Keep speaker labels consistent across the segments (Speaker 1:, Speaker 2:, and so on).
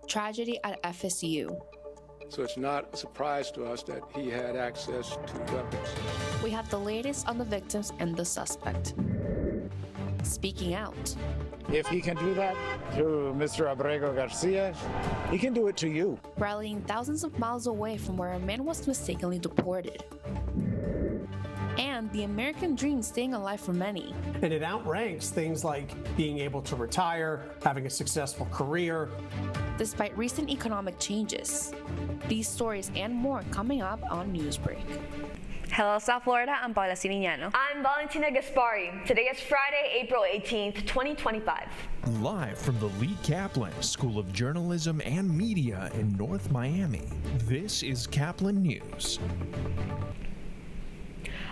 Speaker 1: Tragedy at FSU.
Speaker 2: So it's not a surprise to us that he had access to weapons.
Speaker 1: We have the latest on the victims and the suspect. Speaking out.
Speaker 3: If he can do that to Mr. Abrego Garcia, he can do it to you.
Speaker 1: Rallying thousands of miles away from where a man was mistakenly deported. And the American dream staying alive for many.
Speaker 4: And it outranks things like being able to retire, having a successful career.
Speaker 1: Despite recent economic changes. These stories and more coming up on Newsbreak.
Speaker 5: Hello, South Florida. I'm Paula Sinignano.
Speaker 6: I'm Valentina Gaspari. Today is Friday, April 18th, 2025.
Speaker 7: Live from the Lee Caplin School of Journalism and Media in North Miami, this is Caplin News.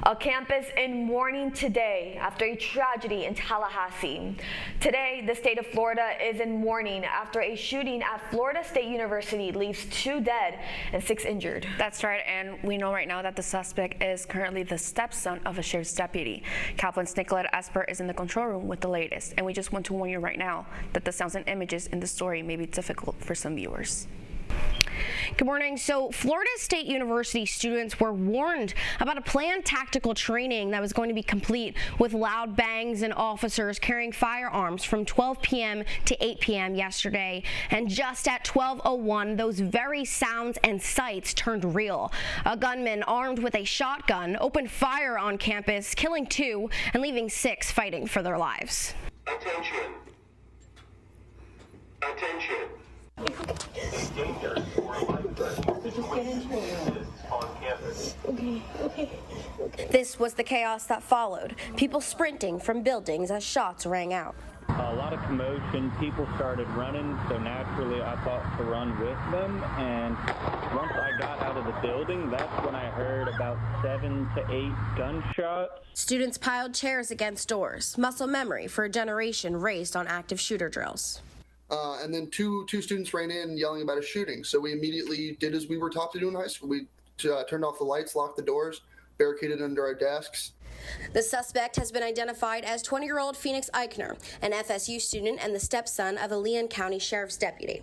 Speaker 6: A campus in mourning today after a tragedy in Tallahassee. Today, the state of Florida is in mourning after a shooting at Florida State University leaves 2 dead and 6 injured.
Speaker 5: That's right, and we know right now that the suspect is currently the stepson of a sheriff's deputy. Caplin's Nicolette Esper is in the control room with the latest, and we just want to warn you right now that the sounds and images in the story may be difficult for some viewers.
Speaker 8: Good morning. So Florida State University students were warned about a planned tactical training that was going to be complete with loud bangs and officers carrying firearms from 12 p.m. to 8 p.m. yesterday. And just at 12:01, those very sounds and sights turned real. A gunman armed with a shotgun opened fire on campus, killing 2 and leaving 6 fighting for their lives.
Speaker 9: Attention. Attention.
Speaker 8: This was the chaos that followed, people sprinting from buildings as shots rang out.
Speaker 10: A lot of commotion, people started running, so naturally I thought to run with them, and once I got out of the building, that's when I heard about 7 to 8 gunshots.
Speaker 8: Students piled chairs against doors, muscle memory for a generation raised on active shooter drills.
Speaker 11: And then two students ran in yelling about a shooting. So we immediately did as we were taught to do in high school. We turned off the lights, locked the doors, barricaded under our desks.
Speaker 8: The suspect has been identified as 20-year-old Phoenix Eichner, an FSU student and the stepson of a Leon County Sheriff's deputy.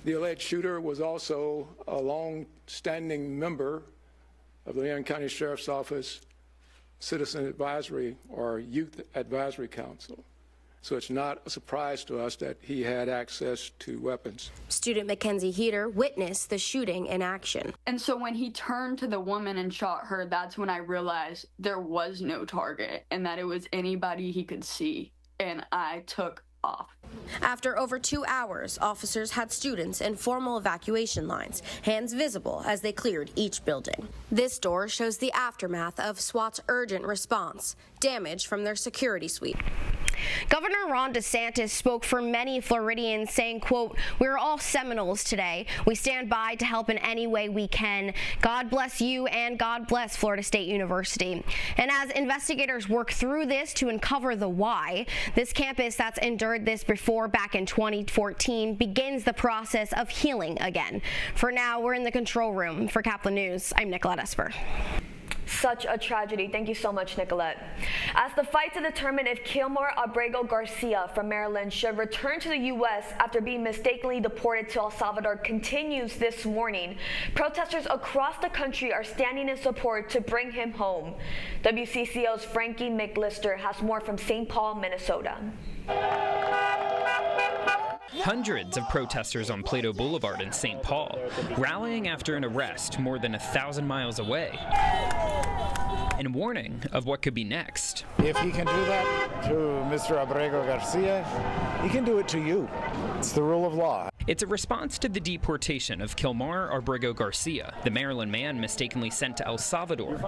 Speaker 2: The alleged shooter was also a long-standing member of the Leon County Sheriff's Office Citizen Advisory or Youth Advisory Council. So it's not a surprise to us that he had access to weapons.
Speaker 8: Student Mackenzie Heater witnessed the shooting in action.
Speaker 12: And so when he turned to the woman and shot her, that's when I realized there was no target and that it was anybody he could see. And I took off.
Speaker 8: After over 2 hours, officers had students in formal evacuation lines, hands visible as they cleared each building. This door shows the aftermath of SWAT's urgent response, damage from their security suite. Governor Ron DeSantis spoke for many Floridians, saying, quote, "We're all Seminoles today. We stand by to help in any way we can. God bless you and God bless Florida State University." And as investigators work through this to uncover the why, this campus that's endured this before back in 2014 begins the process of healing again. For now, we're in the control room. For Caplin News, I'm Nicolette Esper.
Speaker 6: Such a tragedy. Thank you so much, Nicolette. As the fight to determine if Kilmar Abrego Garcia from Maryland should return to the U.S. after being mistakenly deported to El Salvador continues this morning, protesters across the country are standing in support to bring him home. WCCO's Frankie McLister has more from St. Paul, Minnesota.
Speaker 13: Hundreds of protesters on Plato Boulevard in St. Paul, rallying after an arrest more than 1,000 miles away, and warning of what could be next.
Speaker 3: If he can do that to Mr. Abrego Garcia, he can do it to you. It's the rule of law.
Speaker 13: It's a response to the deportation of Kilmar Abrego Garcia, the Maryland man mistakenly sent to El Salvador.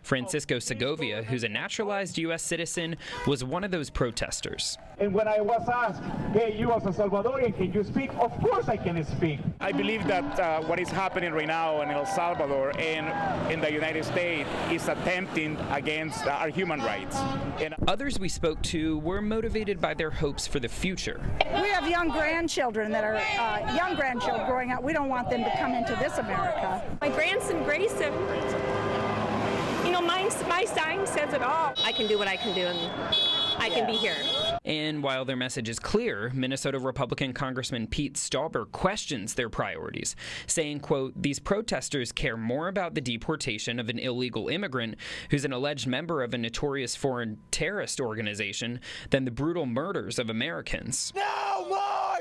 Speaker 13: Francisco Segovia, who's a naturalized U.S. citizen, was one of those protesters.
Speaker 14: And when I was asked, hey, you as a Salvadorian, can you speak? Of course I can speak.
Speaker 15: I believe that what is happening right now in El Salvador and in the United States is attempting against our human rights. And
Speaker 13: others we spoke to were motivated by their hopes for the future.
Speaker 16: We have young grandchildren that are young grandchildren growing up. We don't want them to come into this America.
Speaker 17: My grandson Grayson, you know, my sign says it all.
Speaker 18: I can do what I can do, and
Speaker 9: I can be here.
Speaker 13: And while their message is clear, Minnesota Republican Congressman Pete Stauber questions their priorities, saying, quote, "These protesters care more about the deportation of an illegal immigrant who's an alleged member of a notorious foreign terrorist organization than the brutal murders of Americans." No more!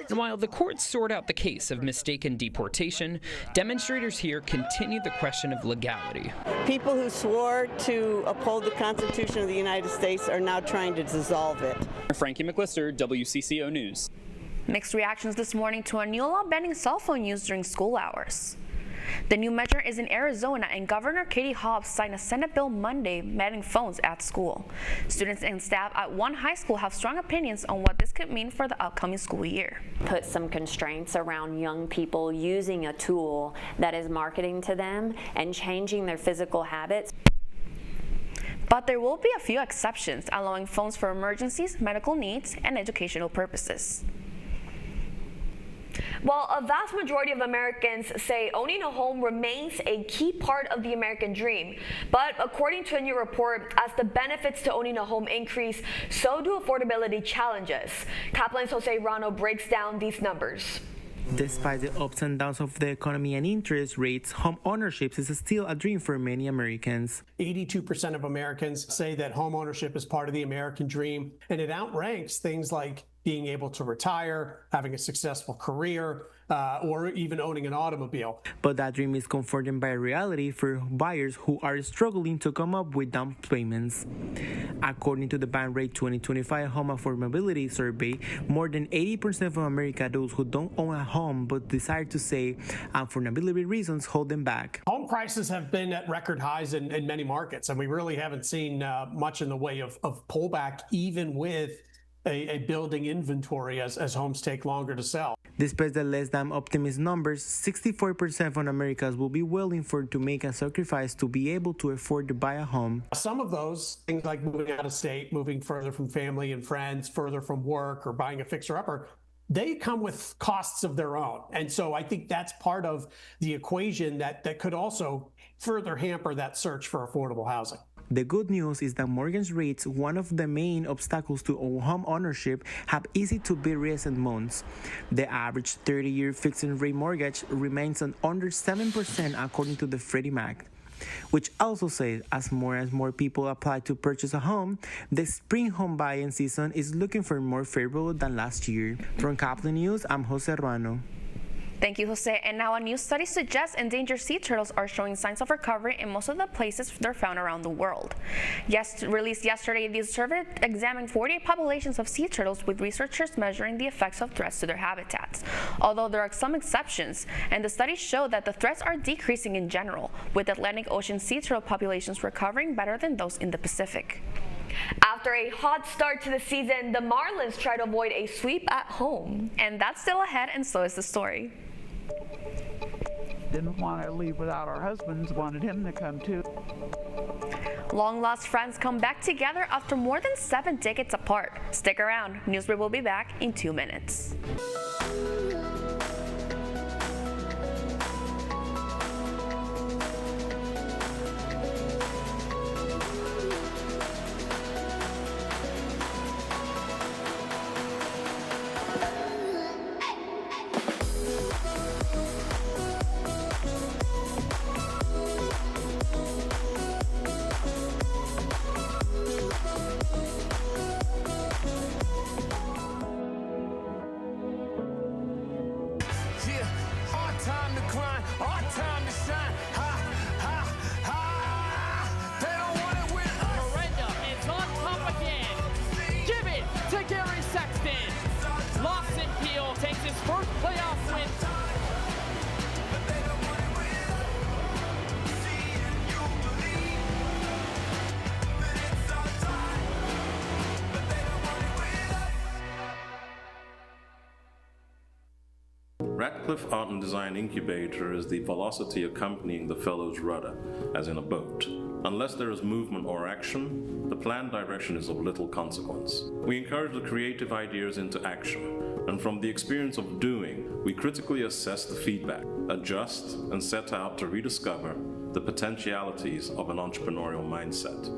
Speaker 13: And while the courts sort out the case of mistaken deportation, demonstrators here continue the question of legality.
Speaker 17: People who swore to uphold the Constitution of the United States are now trying to dissolve it.
Speaker 18: Frankie McLister, WCCO News.
Speaker 5: Mixed reactions this morning to a new law banning cell phone use during school hours. The new measure is in Arizona, and Governor Katie Hobbs signed a Senate bill Monday banning phones at school. Students and staff at one high school have strong opinions on what this could mean for the upcoming school year.
Speaker 19: Put some constraints around young people using a tool that is marketing to them and changing their physical habits.
Speaker 5: But there will be a few exceptions, allowing phones for emergencies, medical needs, and educational purposes.
Speaker 6: While a vast majority of Americans say owning a home remains a key part of the American dream, but according to a new report, as the benefits to owning a home increase, so do affordability challenges. Caplin's Jose Rano breaks down these numbers.
Speaker 20: Despite the ups and downs of the economy and interest rates, home ownership is still a dream for many Americans.
Speaker 4: 82% of Americans say that home ownership is part of the American dream, and it outranks things like being able to retire, having a successful career, or even owning an automobile.
Speaker 20: But that dream is confronted by reality for buyers who are struggling to come up with down payments. According to the Bankrate 2025 Home Affordability Survey, more than 80% of America, those who don't own a home but desire to save, affordability reasons hold them back.
Speaker 4: Home prices have been at record highs in many markets, and we really haven't seen much in the way of pullback, even with a building inventory as homes take longer to sell.
Speaker 20: Despite the less than optimist numbers, 64% of Americans will be willing to make a sacrifice to be able to afford to buy a home.
Speaker 4: Some of those things, like moving out of state, moving further from family and friends, further from work, or buying a fixer-upper, they come with costs of their own. And so I think that's part of the equation that could also further hamper that search for affordable housing.
Speaker 20: The good news is that mortgage rates, one of the main obstacles to home ownership, have eased to be recent months. The average 30-year fixed-rate mortgage remains on under 7% according to the Freddie Mac, which also says as more people apply to purchase a home, the spring home buying season is looking for more favorable than last year. From Caplin News, I'm Jose Ruano.
Speaker 5: Thank you, Jose. And now a new study suggests endangered sea turtles are showing signs of recovery in most of the places they're found around the world. Released yesterday, the survey examined 48 populations of sea turtles, with researchers measuring the effects of threats to their habitats. Although there are some exceptions, and the study showed that the threats are decreasing in general, with Atlantic Ocean sea turtle populations recovering better than those in the Pacific.
Speaker 6: After a hot start to the season, the Marlins try to avoid a sweep at home.
Speaker 5: And that's still ahead, and so is the story.
Speaker 21: Didn't want to leave without our husbands, wanted him to come too.
Speaker 5: Long-lost friends come back together after more than 7 decades apart. Stick around. Newsbreak will be back in 2 minutes.
Speaker 22: Radcliffe Art and Design Incubator is the velocity accompanying the fellow's rudder, as in a boat. Unless there is movement or action, the planned direction is of little consequence. We encourage the creative ideas into action, and from the experience of doing, we critically assess the feedback, adjust, and set out to rediscover the potentialities of an entrepreneurial mindset.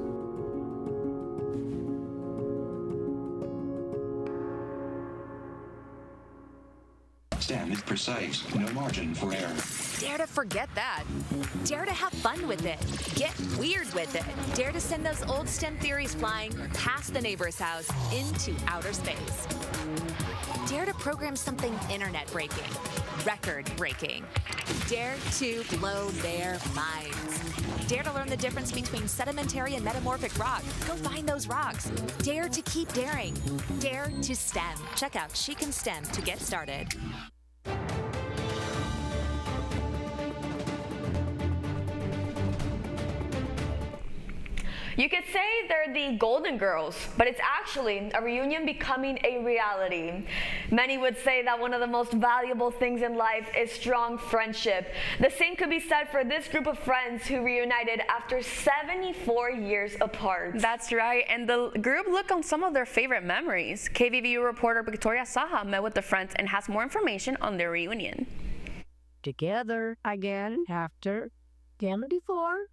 Speaker 1: STEM is precise, no margin for error.
Speaker 9: Dare to forget that. Dare to have fun with it. Get weird with it. Dare to send those old STEM theories flying past the neighbor's house into outer space. Dare to program something internet-breaking, record-breaking. Dare to blow their minds. Dare to learn the difference between sedimentary and metamorphic rock. Go find those rocks. Dare to keep daring. Dare to STEM. Check out She Can STEM to get started.
Speaker 6: You could say they're the Golden Girls, but it's actually a reunion becoming a reality. Many would say that one of the most valuable things in life is strong friendship. The same could be said for this group of friends who reunited after 74 years apart.
Speaker 5: That's right, and the group looked on some of their favorite memories. KVVU reporter Victoria Saha met with the friends and has more information on their reunion.
Speaker 23: Together again after 74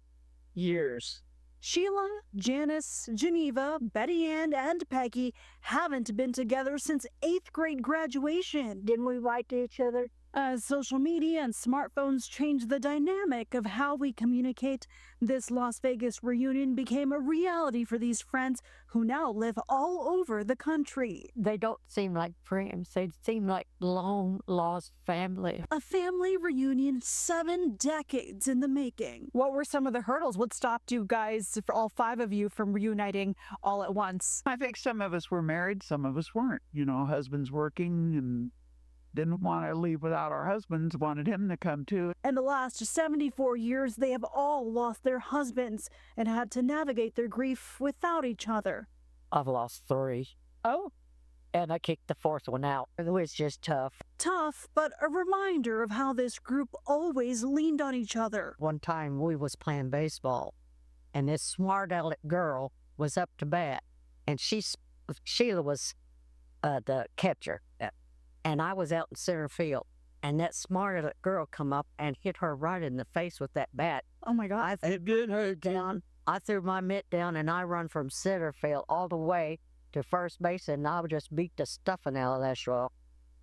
Speaker 23: years.
Speaker 24: Sheila, Janice, Geneva, Betty Ann, and Peggy haven't been together since 8th grade graduation.
Speaker 23: Didn't we write to each other?
Speaker 24: As social media and smartphones changed the dynamic of how we communicate, this Las Vegas reunion became a reality for these friends who now live all over the country.
Speaker 23: They don't seem like friends. They seem like long-lost family.
Speaker 24: A family reunion 7 decades in the making.
Speaker 25: What were some of the hurdles? What stopped you guys, for all 5 of you, from reuniting all at once?
Speaker 21: I think some of us were married, some of us weren't. You know, husbands working and didn't want to leave without our husbands, wanted him to come too.
Speaker 24: In the last 74 years, they have all lost their husbands and had to navigate their grief without each other.
Speaker 23: I've lost 3.
Speaker 25: Oh.
Speaker 23: And I kicked the 4th one out. It was just tough.
Speaker 24: Tough, but a reminder of how this group always leaned on each other.
Speaker 23: One time we was playing baseball, and this smart aleck girl was up to bat, and Sheila was the catcher. And I was out in center field, and that smart girl come up and hit her right in the face with that bat.
Speaker 24: Oh my God.
Speaker 23: It did hurt down. I threw my mitt down, and I run from center field all the way to first base, and I just beat the stuffing out of that girl.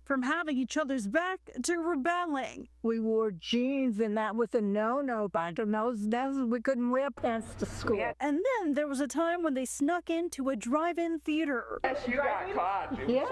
Speaker 24: From having each other's back to rebelling.
Speaker 23: We wore jeans and that was a no-no by the nose. We couldn't wear pants to school. Yeah.
Speaker 24: And then there was a time when they snuck into a drive-in theater.
Speaker 21: Yes, you got caught.
Speaker 23: Yeah.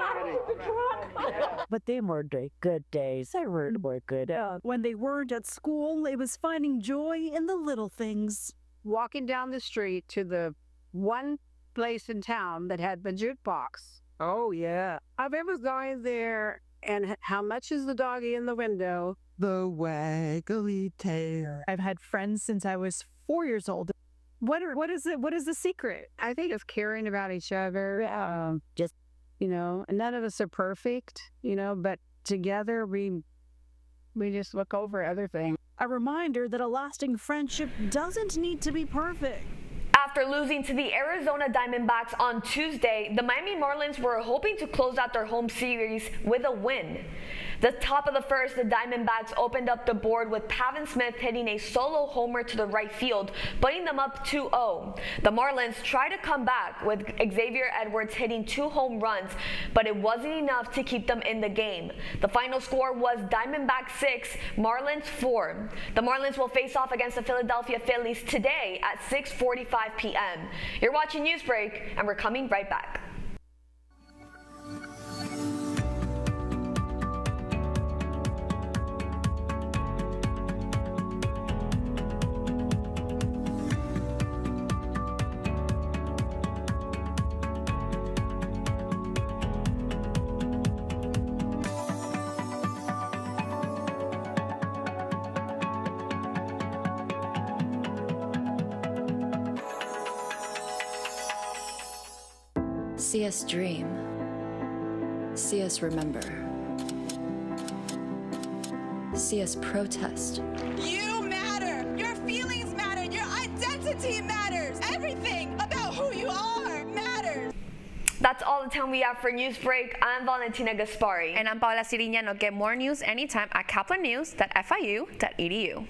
Speaker 23: But them were the good days. They were good.
Speaker 24: When they weren't at school, it was finding joy in the little things.
Speaker 23: Walking down the street to the one place in town that had the jukebox. Oh, yeah. I remember going there. And how much is the doggy in the window?
Speaker 24: The waggly tail. I've had friends since I was 4 years old. What is it? What is the secret?
Speaker 23: I think it's caring about each other. Just, and none of us are perfect, but together we just look over other things.
Speaker 24: A reminder that a lasting friendship doesn't need to be perfect.
Speaker 6: After losing to the Arizona Diamondbacks on Tuesday, the Miami Marlins were hoping to close out their home series with a win. The top of the first, the Diamondbacks opened up the board with Pavin Smith hitting a solo homer to the right field, putting them up 2-0. The Marlins tried to come back with Xavier Edwards hitting 2 home runs, but it wasn't enough to keep them in the game. The final score was Diamondbacks 6, Marlins 4. The Marlins will face off against the Philadelphia Phillies today at 6:45 p.m. You're watching Newsbreak, and we're coming right back.
Speaker 26: See us dream. See us remember. See us protest.
Speaker 27: You matter. Your feelings matter. Your identity matters. Everything about who you are matters.
Speaker 6: That's all the time we have for Newsbreak. I'm Valentina Gaspari.
Speaker 5: And I'm Paula Sirignano. Get more news anytime at caplinnews.fiu.edu.